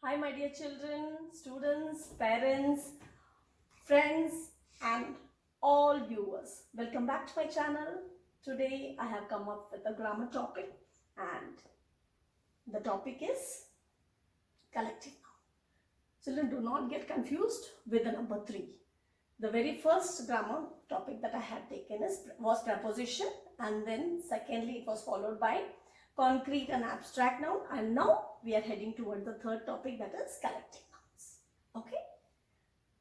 Hi my dear children, students, parents, friends and all viewers. Welcome back to my channel. Today I have come up with a grammar topic and the topic is collective noun. Children, do not get confused with the number 3. The very first grammar topic that I had taken was preposition, and then secondly it was followed by concrete and abstract noun, and now we are heading toward the third topic, that is collective nouns. Okay,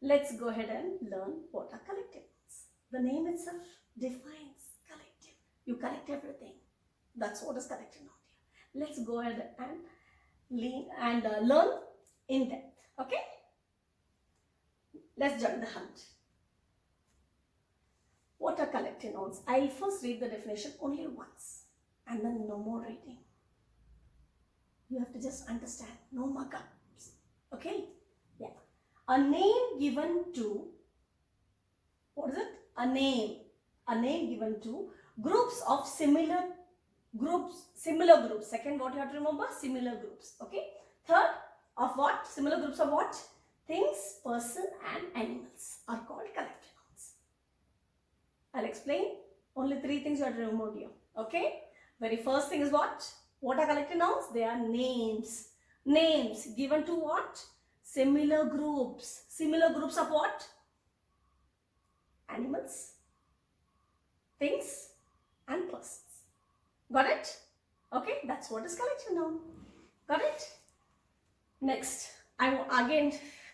let's go ahead and learn what are collective nouns. The name itself defines collective. You collect everything. That's what is collective noun here. Let's go ahead and learn in depth. Okay, let's join the hunt. What are collective nouns? I'll first read the definition only once and then no more reading. You have to just understand, no markups. Okay? Yeah. A name given to, what is it? A name given to groups of similar groups. Second, what you have to remember? Similar groups. Okay? Third, of what? Similar groups of what? Things, person and animals are called collective nouns. I'll explain. Only 3 things you have to remember here. Okay? Very first thing is what? What are collective nouns? They are names. Names given to what? Similar groups. Similar groups of what? Animals, things and persons. Got it? Okay, that's what is collective noun. Got it? Next, I will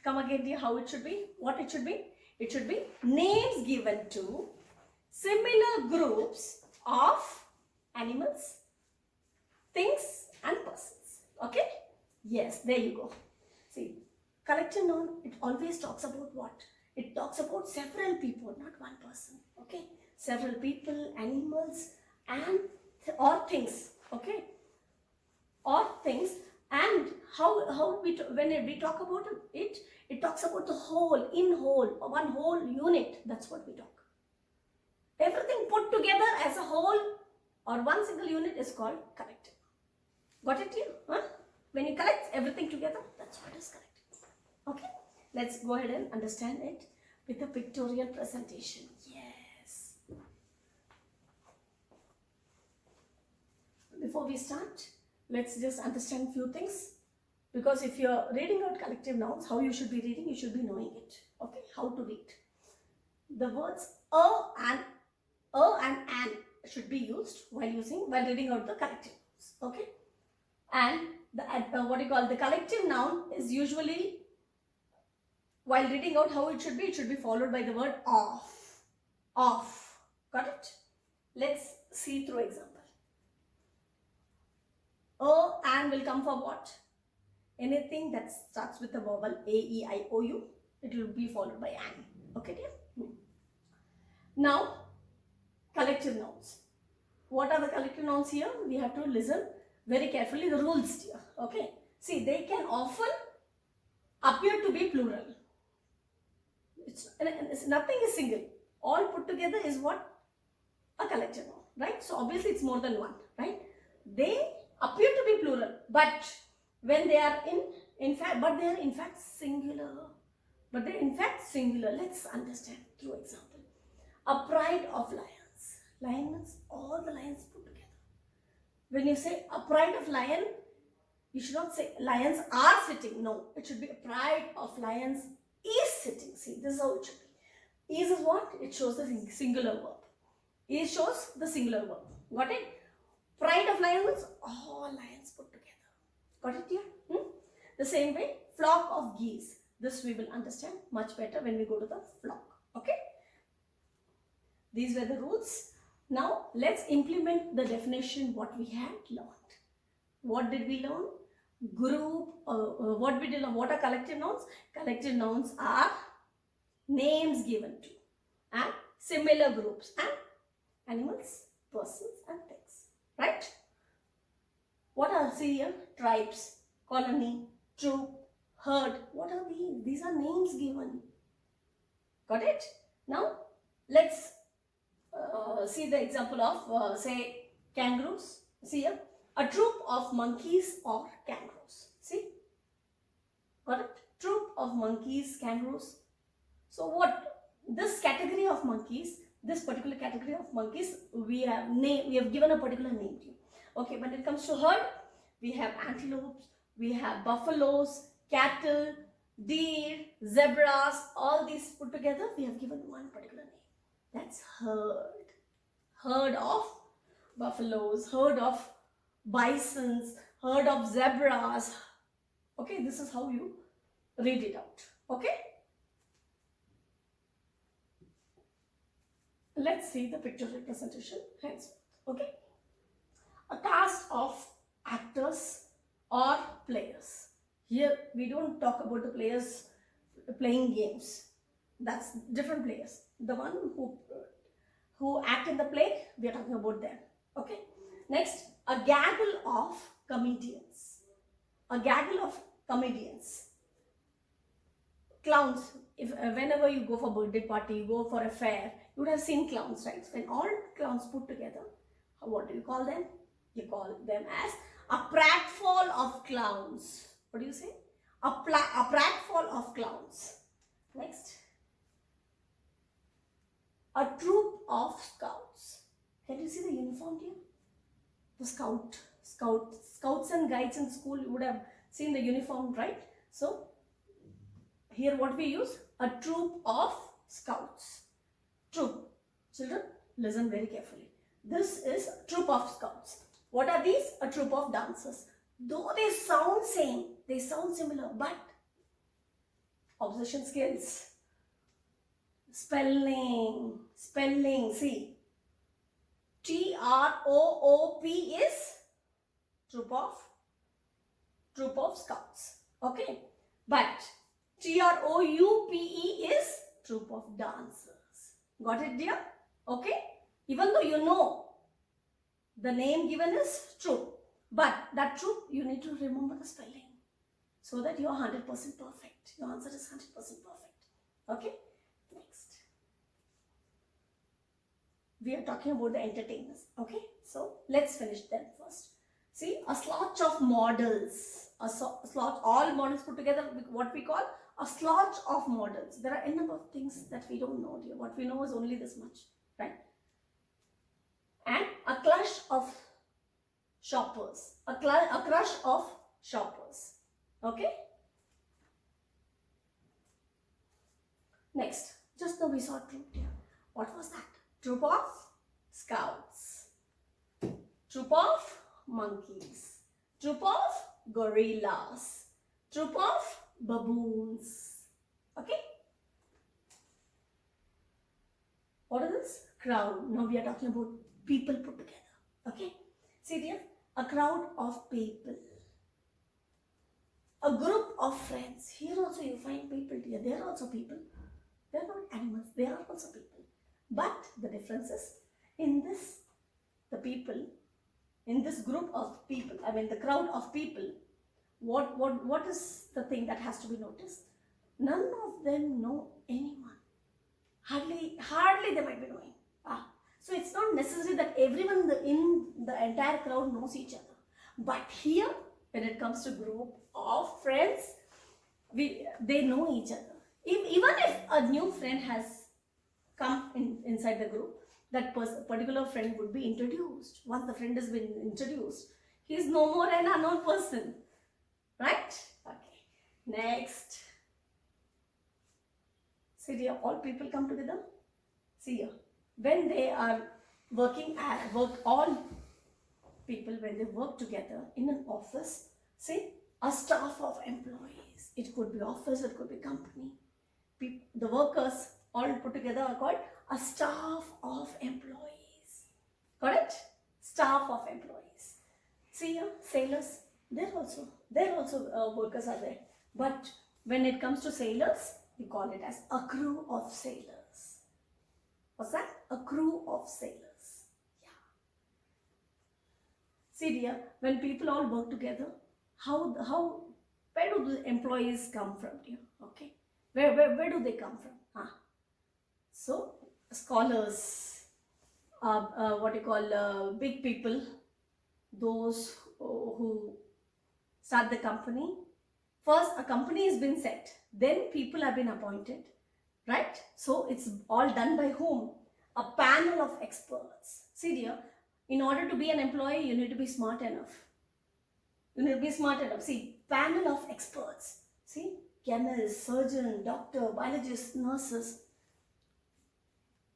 come again here how it should be. What it should be? It should be names given to similar groups of animals, things and persons. Okay? Yes, there you go. See, collective noun, it always talks about what? It talks about several people, not one person. Okay? Several people, animals and or things. Okay? Or things. And when we talk about it, it talks about the whole, one whole unit. That's what we talk. Everything put together as a whole or one single unit is called collective. Got it here? Huh? When you collect everything together, that's what is collective. Okay? Let's go ahead and understand it with a pictorial presentation. Yes. Before we start, let's just understand few things. Because if you're reading out collective nouns, how you should be reading, you should be knowing it. Okay? How to read. The words and an should be used while reading out the collective nouns. Okay? And the collective noun is usually, while reading out how it should be followed by the word of. Of. Got it? Let's see through example. And will come for what? Anything that starts with the vowel A, E, I, O, U, it will be followed by an. Okay, dear? Now, collective nouns. What are the collective nouns here? We have to listen very carefully the rules here. Okay. See, they can often appear to be plural. Nothing is single. All put together is what? A collective noun. Right? So, obviously it's more than one. Right? They appear to be plural. But when they are in fact singular. But they are in fact singular. Let's understand through example. A pride of lions. Lion means all the lions put together. When you say a pride of lion, you should not say lions are sitting. No, it should be a pride of lions is sitting. See, this is how it should be. Is what? It shows the singular verb. Is shows the singular verb. Got it? Pride of lions means all lions put together. Got it here? The same way, flock of geese. This we will understand much better when we go to the flock. Okay? These were the rules. Now, let's implement the definition what we had learned. What did we learn? Group, what we did learn? What are collective nouns? Collective nouns are names given to and similar groups and animals, persons and things. Right? What are here? Tribes, colony, troop, herd. What are these? These are names given. Got it? Now, let's see the example of say kangaroos. See here, a troop of monkeys or kangaroos. See, of monkeys, kangaroos. So what this category of monkeys, this particular category of monkeys, we have given a particular name to. Okay, when it comes to herd, we have antelopes, we have buffaloes, cattle, deer, zebras, all these put together, we have given one particular name. That's herd. Herd of buffaloes, herd of bisons, herd of zebras. Okay, this is how you read it out. Okay. Let's see the picture representation henceforth. Okay. A cast of actors or players. Here we don't talk about the players playing games. That's different players. The one who act in the play, we are talking about them. Okay. Next, a gaggle of comedians. A gaggle of comedians. Clowns. If whenever you go for birthday party, you go for a fair, you would have seen clowns, right? When all clowns put together, what do you call them? You call them as a pratfall of clowns. What do you say? A pratfall of clowns. Next, a troop of scouts. Can you see the uniform here? The scouts and guides in school, you would have seen the uniform, right? So here what we use? A troop of scouts. Troop. Children, listen very carefully. This is a troop of scouts. What are these? A troop of dancers. Though they sound same, they sound similar, but observation skills, spelling, see. TROOP is troop of scouts. Okay. But TROUPE is troop of dancers. Got it, dear? Okay. Even though you know the name given is troop, but that troop you need to remember the spelling so that you are 100% perfect. Your answer is 100% perfect. Okay. Next, we are talking about the entertainers. Okay, so let's finish them first. See, a slotch of models. All models put together, what we call a slotch of models. There are a number of things that we don't know, dear. What we know is only this much, right? And a crush of shoppers. A crush of shoppers. Okay. Next, just now we saw troop, dear. What was that? Troop of scouts. Troop of monkeys. Troop of gorillas. Troop of baboons. Okay. What is this? Crowd. Now we are talking about people put together. Okay. See dear, a crowd of people. A group of friends. Here also you find people, dear. They are also people. They are not animals. They are also people. But the difference is in this, the people, in this group of people, I mean the crowd of people, what is the thing that has to be noticed? None of them know anyone. Hardly they might be knowing. So it's not necessary that everyone in the entire crowd knows each other. But here, when it comes to group of friends, they know each other. Even if a new friend has come inside the group, that particular friend would be introduced. Once the friend has been introduced, he is no more an unknown person. Right? Okay. Next. See here, all people come together. See here. When they are all people, when they work together in an office, see, a staff of employees. It could be office, it could be company. The workers all put together are called a staff of employees. Got it? Staff of employees. See here, sailors, they're also workers are there. But when it comes to sailors, we call it as a crew of sailors. What's that? A crew of sailors. Yeah. See dear, when people all work together, where do the employees come from, dear? Okay. Where do they come from? So, scholars, what you call big people, those who start the company, First, a company has been set, then people have been appointed, right? So it's all done by whom? A panel of experts. See dear, in order to be an employee, you need to be smart enough. You need to be smart enough. See, panel of experts. See, chemist, surgeon, doctor, biologist, nurses.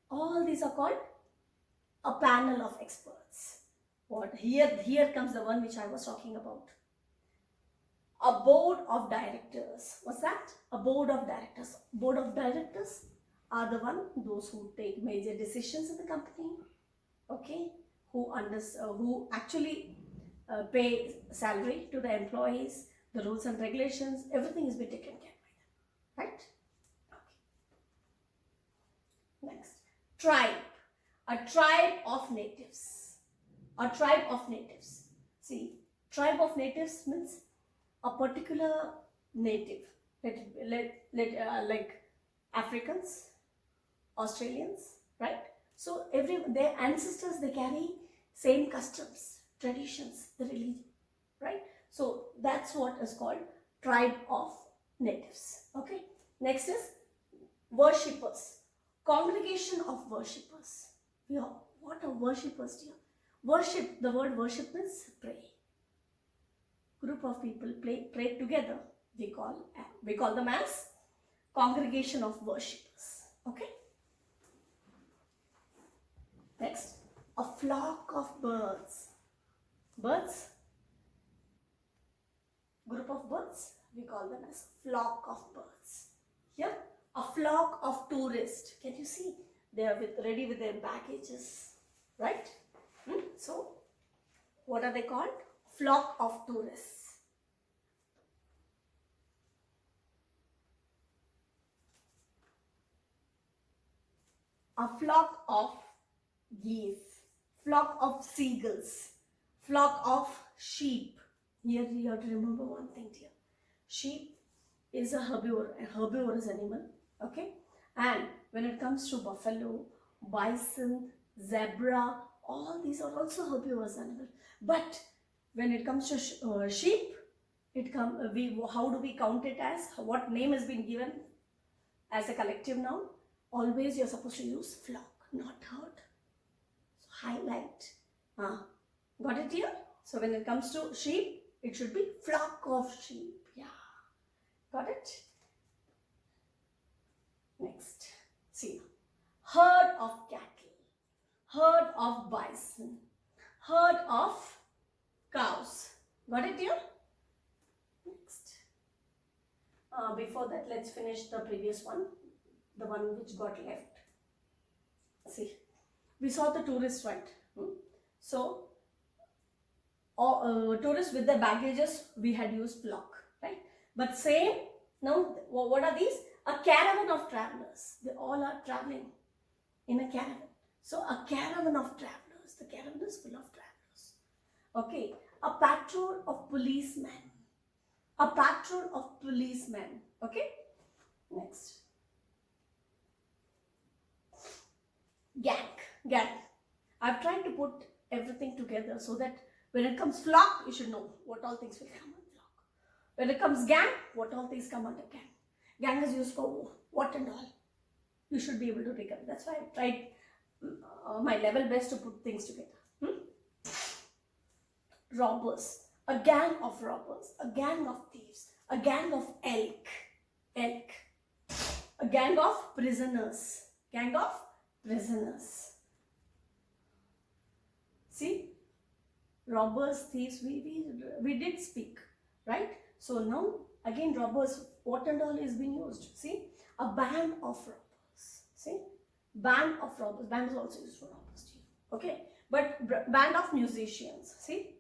All these are called a panel of experts. What? Here comes the one which I was talking about. A board of directors. What's that? A board of directors. Board of directors are those who take major decisions in the company. Okay, who actually pay salary to the employees, the rules and regulations, everything is being taken care by them, right? Okay. Next, tribe. A tribe of natives. A tribe of natives. See, tribe of natives means a particular native, like Africans, Australians, right? So their ancestors, they carry same customs, traditions, the religion, right? So that's what is called tribe of natives. Okay. Next is worshippers, congregation of worshippers. Yeah, what are worshippers, dear? Worship, the word worship means pray. Group of people pray together. We call them as congregation of worshippers. Okay. Next, a flock of birds. Birds, group of birds, we call them as flock of birds. Here, a flock of tourists. Can you see? They are ready with their baggages, right? So, what are they called? Flock of tourists. A flock of geese, flock of seagulls, flock of sheep. Here you have to remember one thing here. Sheep is a herbivorous animal, okay? And when it comes to buffalo, bison, zebra, all these are also herbivorous animals. But when it comes to sheep, how do we count it as? What name has been given as a collective noun? Always you're supposed to use flock, not herd. So highlight. Got it here? So when it comes to sheep, it should be flock of sheep. Yeah. Got it? Next. See. Herd of cattle. Herd of bison. Herd of cows. Got it here? Next. Before that, let's finish the previous one. The one which got left. See. We saw the tourists, right? So, tourists with their baggages, we had used flock, right? But same, now what are these? A caravan of travelers. They all are traveling in a caravan. So a caravan of travelers. The caravan is full of travelers. Okay. A patrol of policemen. A patrol of policemen. Okay. Next. Gang. I've tried to put everything together so that when it comes flock, you should know what all things will come under flock. When it comes gang, what all things come under gang. Gang is used for what and all. You should be able to recover. That's why I tried my level best to put things together. Robbers. A gang of robbers. A gang of thieves. A gang of elk. A gang of prisoners. Gang of prisoners. See? Robbers, thieves, we did speak, right? So now, again, robbers, what and all is being used? See? A band of robbers. See? Band of robbers. Band is also used for robbers too. Okay? But band of musicians. See?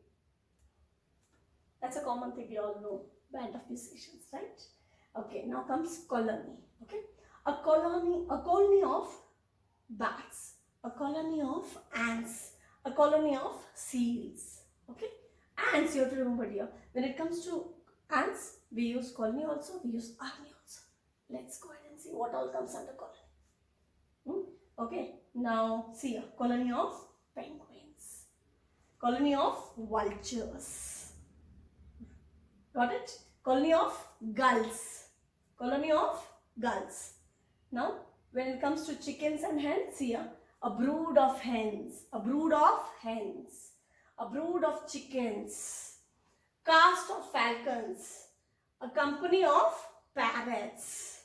That's a common thing we all know. Band of musicians, right? Okay, now comes colony. Okay? A colony of bats. A colony of ants. A colony of seals. Okay? Ants, you have to remember here. When it comes to ants, we use colony also, we use army also. Let's go ahead and see what all comes under colony. Okay, now see here. Colony of penguins. Colony of vultures. Got it? Colony of gulls. Colony of gulls. Now, when it comes to chickens and hens, here, a brood of hens. A brood of hens. A brood of chickens. Cast of falcons. A company of parrots.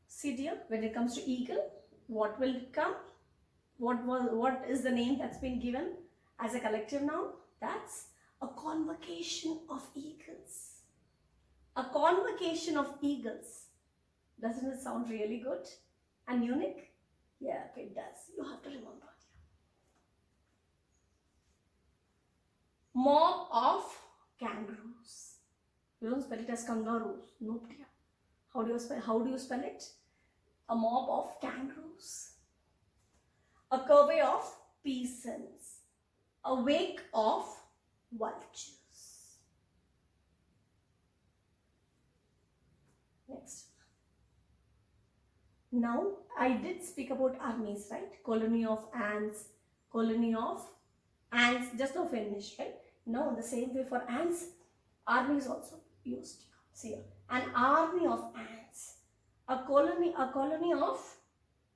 See dear, when it comes to eagle, what will come? What is the name that's been given as a collective noun? That's a convocation of eagles. A convocation of eagles. Doesn't it sound really good and unique? Yeah, it does. You have to remember. Mob of kangaroos. You don't spell it as kangaroos. No, dear. How do you spell it? A mob of kangaroos. A covey of peasants. A wake of vultures. Next. Now, I did speak about armies, right? Colony of ants, colony of ants, just now finished, right? Now, the same way for ants, army is also used. See here, an army of ants, a colony of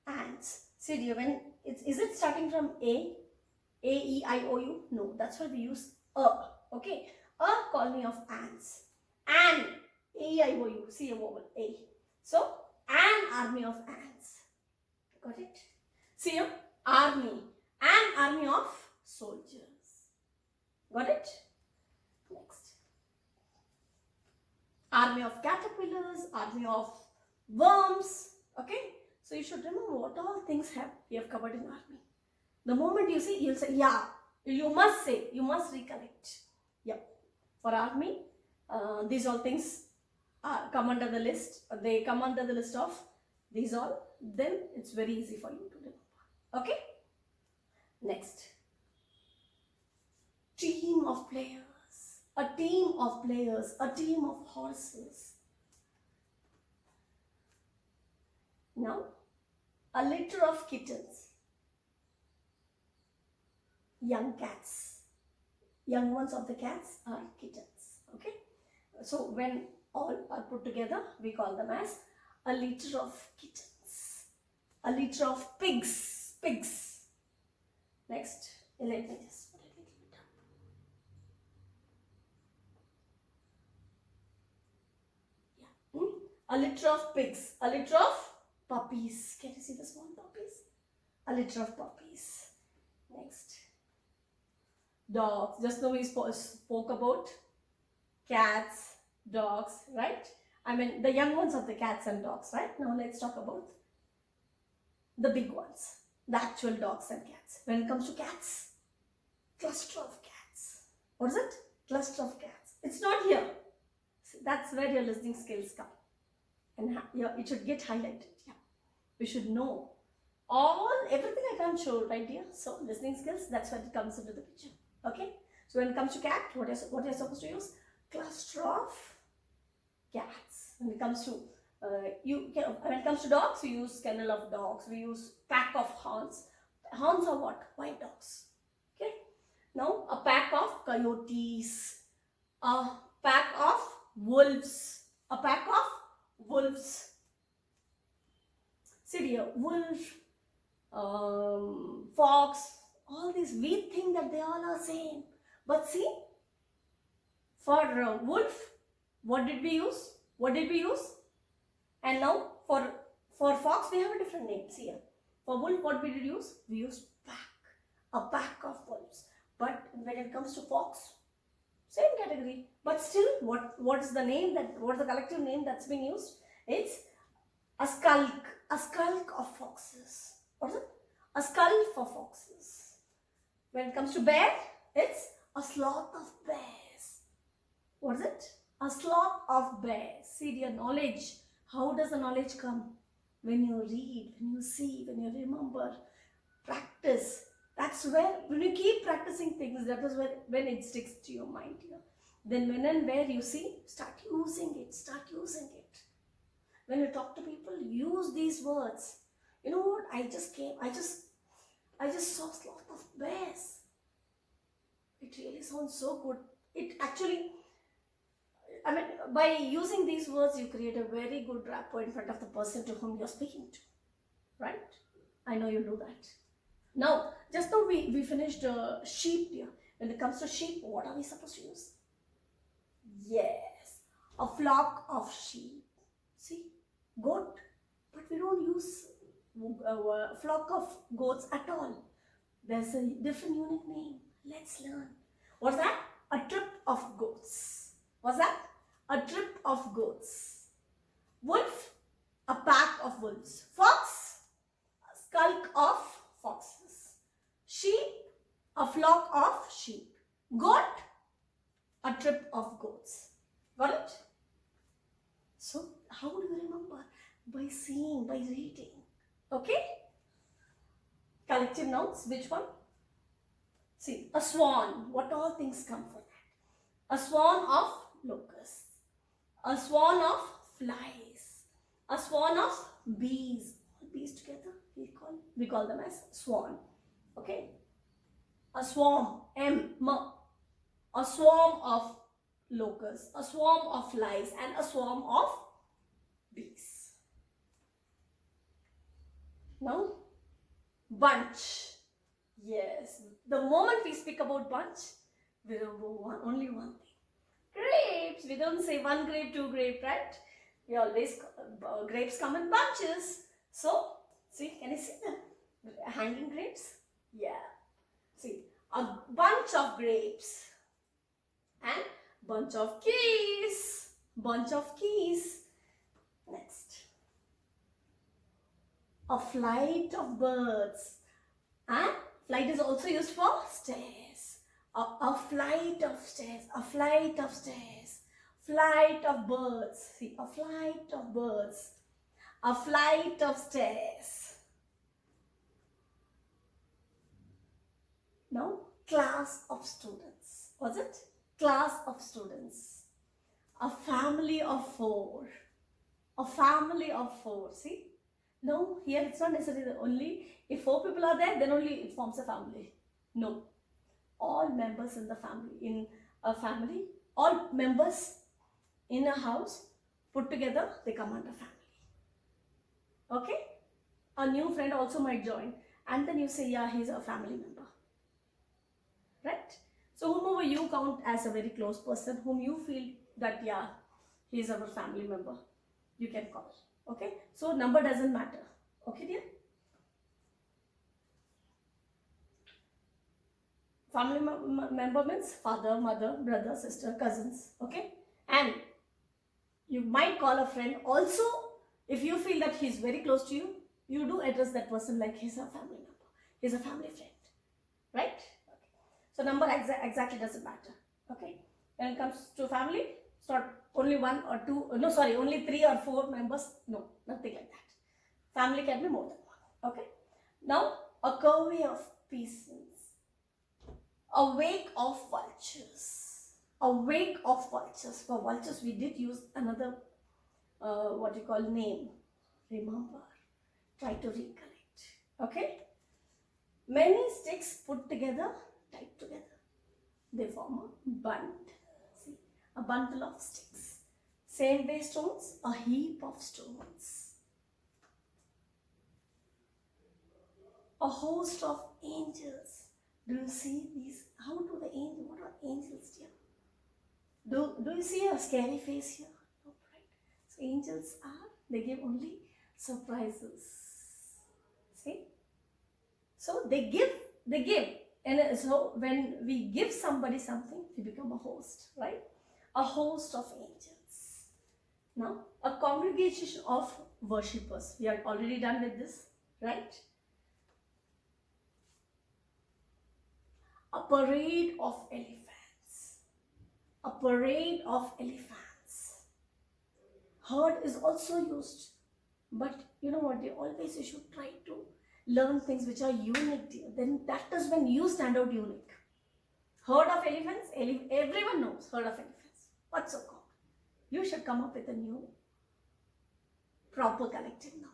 ants. See here, when is it starting from A, E, I, O, U? No, that's why we use a. Okay, a colony of ants, an A, E, I, O, U. See a vowel A. So an army of ants. Got it? See here, army, an army of soldiers. Got it? Next. Army of caterpillars, army of worms. Okay? So you should remember what all things we have covered in army. The moment you see, you'll say, yeah. You must say, you must recollect. Yep. For army, these all things come under the list. They come under the list of these all. Then it's very easy for you to remember. Okay? Next. Team of players. A team of players. A team of horses. Now, a litter of kittens. Young cats. Young ones of the cats are kittens. Okay? So, when all are put together, we call them as a litter of kittens. A litter of pigs. Pigs. Next, let me just put a little bit up. Yeah. A litter of pigs. A litter of puppies. Can you see the small puppies? A litter of puppies. Next. Dogs. Just now we spoke about cats, dogs, right? I mean the young ones of the cats and dogs, right? Now let's talk about the big ones, the actual dogs and cats. When it comes to cats, cluster of cats. What is it? Cluster of cats. It's not here. So that's where your listening skills come. And it should get highlighted. Yeah. We should know everything I can't show, right dear? So listening skills, that's when it comes into the picture. Okay? So when it comes to cat, what are you supposed to use? Cluster of cats. When it comes to when it comes to dogs, we use kennel of dogs. We use pack of hounds. Hounds are what? White dogs. Okay. Now a pack of coyotes. A pack of wolves. A pack of wolves. See here, wolf, fox. All these, we think that they all are same. But see, for wolf, what did we use? What did we use? And now for fox, we have a different name here. For wolf, what we did use? We used pack. A pack of wolves. But when it comes to fox, same category. But still, what's the name what's the collective name that's being used? It's a skulk. A skulk of foxes. What is it? A skull for foxes. When it comes to bear, it's a sloth of bears. What is it? A sloth of bears. See dear, knowledge. How does the knowledge come? When you read, when you see, when you remember, practice. That's where, when you keep practicing things, that is when it sticks to your mind. You know? Then when and where you see, start using it. Start using it. When you talk to people, use these words. You know what? I just saw sloth of bears. It really sounds so good. It actually, I mean, by using these words, you create a very good rapport in front of the person to whom you're speaking to, right? I know you do that. Now, just now we finished sheep here. When it comes to sheep, what are we supposed to use? Yes, a flock of sheep. See, goat, but we don't use a flock of goats at all. There's a different unique name. Let's learn. What's that? A trip of goats. What's that? A trip of goats. Wolf, a pack of wolves. Fox, a skulk of foxes. Sheep, a flock of sheep. Goat, a trip of goats. Got it? So, how do you remember? By seeing, by reading. Okay? Collective nouns, which one? See, a swan. What all things come for that? A swan of locusts. A swan of flies. A swan of bees. Bees together, we call them as swan. Okay? A swarm, a swarm of locusts, a swarm of flies, and a swarm of bees. Now, bunch. Yes, the moment we speak about bunch, we remember only one thing. Grapes. We don't say one grape, two grape, right? We always, grapes come in bunches. So, see, can you see them? Hanging grapes? Yeah. See, a bunch of grapes and bunch of keys. Bunch of keys. Next. A flight of birds. And flight is also used for stairs. A flight of stairs. A flight of stairs. Flight of birds. See, a flight of birds. A flight of stairs. Now, class of students. What's it? Class of students. A family of four. A family of four. See? No, here it's not necessarily only if four people are there, then only it forms a family. No. All members in the family, in a family, all members in a house put together, they come under family. Okay? A new friend also might join, and then you say, yeah, he's a family member. Right? So whomever you count as a very close person, whom you feel that, yeah, he's our family member, you can call. Okay? So number doesn't matter. Okay, dear? Family member means father, mother, brother, sister, cousins. Okay? And you might call a friend also. If you feel that he's very close to you, you do address that person like he's a family member. He's a family friend. Right? Okay. So number exactly doesn't matter. Okay? When it comes to family, it's not only one or two, no sorry, only 3 or 4 members. No, nothing like that. Family can be more than one. Okay? Now, a covey of peasants. A wake of vultures. A wake of vultures. For vultures, we did use another, name. Remember. Try to recollect. Okay? Many sticks put together, tied together. They form a bund. See? A bundle of sticks. Same way stones, a heap of stones. A host of angels. Do you see these? How do the angels, what are angels here? Do you see a scary face here? No, right? So angels are, they give only surprises. See? So they give. And so when we give somebody something, we become a host, right? A host of angels. Now, a congregation of worshippers. We are already done with this, right? A parade of elephants. A parade of elephants. Herd is also used. But you know what? You should try to learn things which are unique to you. Then that is when you stand out unique. Herd of elephants, everyone knows herd of elephants. What's so common? You should come up with a new proper collective noun.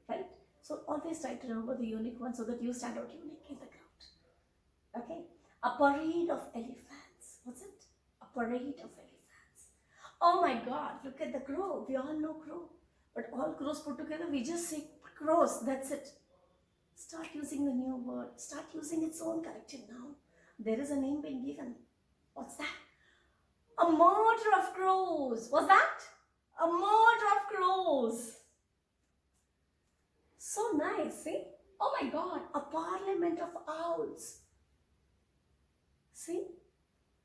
Right? So always try to remember the unique one so that you stand out unique in the crowd. Okay? A parade of elephants. What's it? A parade of elephants. Oh my God, look at the crow. We all know crow. But all crows put together, we just say crows. That's it. Start using the new word. Start using its own corrective noun. There is a name being given. What's that? A murder of crows. What's that? A murder of crows. So nice, see? Oh my God, a parliament of owls. See?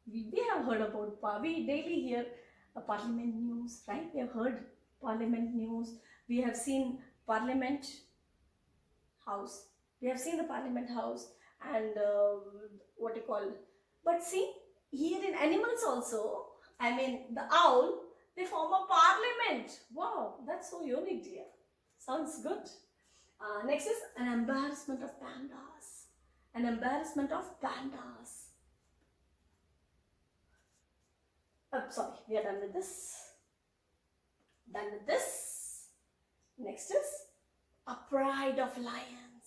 We have heard about, we daily hear a parliament news, right? We have heard parliament news. We have seen parliament house. We have seen the parliament house and what you call. But see, here in animals also, I mean the owl, they form a parliament. Wow, that's so unique, dear. Sounds good. Next is an embarrassment of pandas. An embarrassment of pandas. Sorry, we are done with this. Done with this. Next is a pride of lions.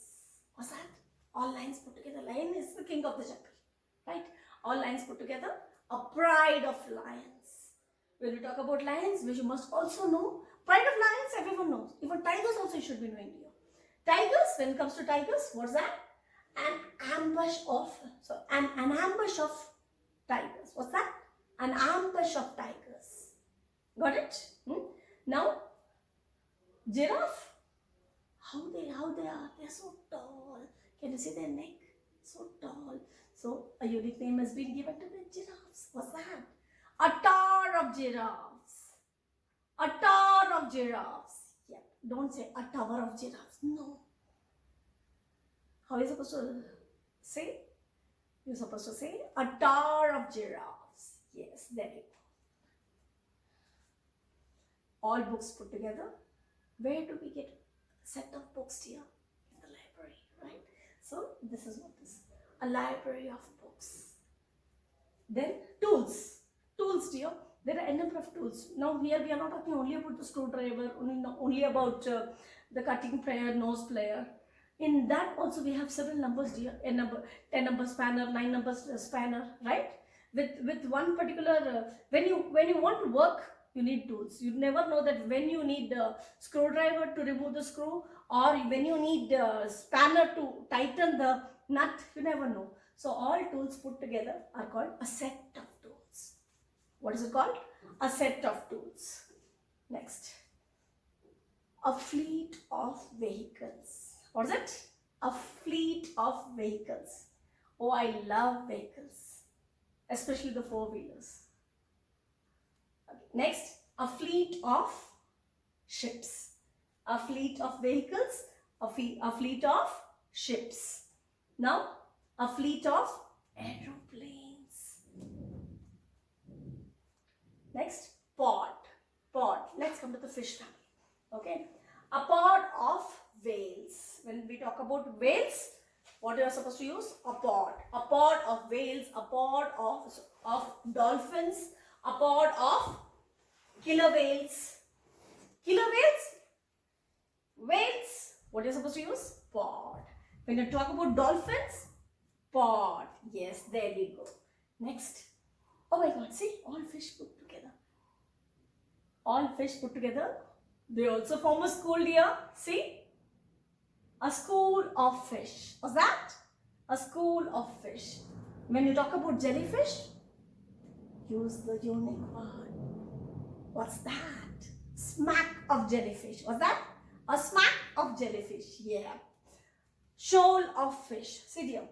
What's that? All lions put together. Lion is the king of the jungle, right? All lions put together. A pride of lions. When we talk about lions, we must also know pride of lions. Everyone knows. Even tigers also should be knowing here. Tigers. When it comes to tigers, what's that? An ambush of tigers. What's that? An ambush of tigers. Got it? Now, giraffe. How they are. They're so tall. Can you see their neck? So tall. So a unique name has been given to the giraffes. What's that? A tower of giraffes. A tower of giraffes. Yeah. Don't say a tower of giraffes. No. How are you supposed to say? You're supposed to say a tower of giraffes. Yes, there you go. All books put together. Where do we get a set of books here? In the library, right? So this is what this is. A library of books. Then tools. Tools, dear. There are a number of tools. Now here we are not talking only about the screwdriver, only about the cutting plier, nose plier. In that also we have several numbers, dear. A number, 10 number spanner, 9 numbers spanner, right? With one particular, when you want to work, you need tools. You never know that when you need a screwdriver to remove the screw, or when you need a spanner to tighten the nut, you never know. So all tools put together are called a set of tools. What is it called? A set of tools. Next. A fleet of vehicles. What is it? A fleet of vehicles. Oh, I love vehicles, especially the four-wheelers. Okay. Next, a fleet of ships. A fleet of vehicles, a fleet of ships. Now, a fleet of aeroplanes. Next, pod. Pod. Let's come to the fish family. Okay. A pod of whales. When we talk about whales, what you are supposed to use? A pod. A pod of whales, a pod of dolphins, a pod of killer whales. Killer whales? Whales. What are you supposed to use? Pod. When you talk about dolphins, pod. Yes, there we go. Next. Oh my God, see, all fish put together. All fish put together. They also form a school, dear. See? A school of fish. What's that? A school of fish. When you talk about jellyfish, use the unique word. What's that? Smack of jellyfish. What's that? A smack of jellyfish. Yeah. Shoal of fish. See dear,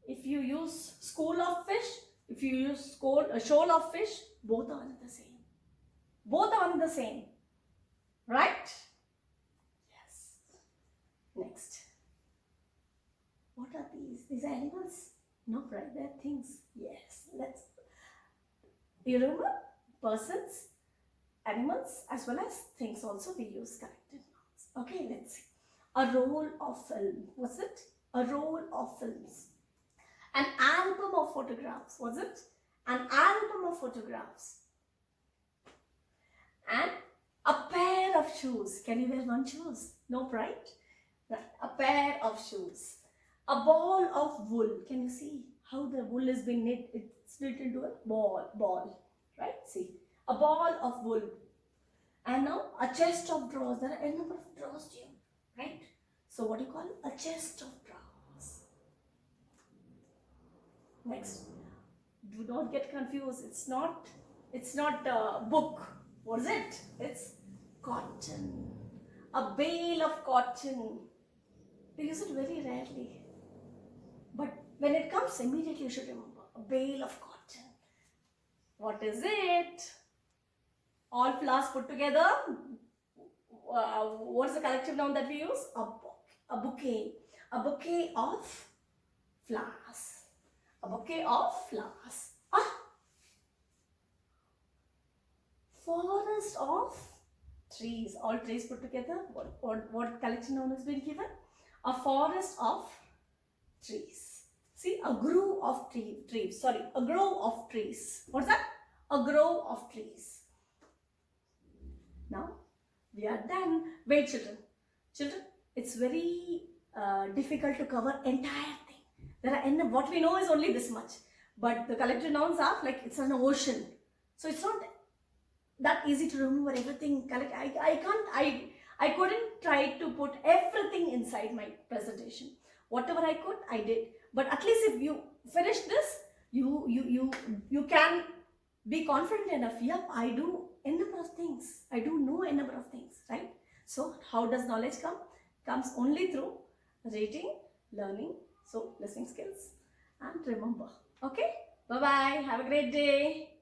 if you use school of fish, if you use shoal of fish, both are the same. Both are the same. Right? Yes. Next. What are these? These are animals? No, right? They're things. Yes. Let's. You remember? Persons, animals, as well as things also we use corrected nouns. Okay, let's see. A roll of film. What's it? A roll of films. An album of photographs. What's it? An album of photographs. And a pair of shoes. Can you wear one shoes? No, right? A pair of shoes. A ball of wool. Can you see how the wool has been knit? It's knit into a ball, right? See, a ball of wool. And now a chest of drawers. There are a number of drawers here, right? So what do you call a chest of drawers? Next, do not get confused. It's not a book. What is it? It's cotton. A bale of cotton. We use it very rarely. But when it comes, immediately you should remember. A bale of cotton. What is it? All flowers put together. What's the collective noun that we use? A bouquet. A bouquet of flowers. A bouquet of flowers. Forest of trees. All trees put together. What collective noun has been given? A forest of trees. See, a grove of trees. Sorry, a grove of trees. What's that? A grove of trees. Now, we are done. Wait, children. Children, it's very difficult to cover entire thing. What we know is only this much. But the collective nouns are like it's an ocean. So it's not that easy to remember everything. I couldn't try to put everything inside my presentation. Whatever I could, I did. But at least if you finish this, you can be confident enough. Yep, I do a number of things. I do know a number of things, right? So how does knowledge come? Comes only through reading, learning, so listening skills, and remember. Okay? Bye-bye. Have a great day.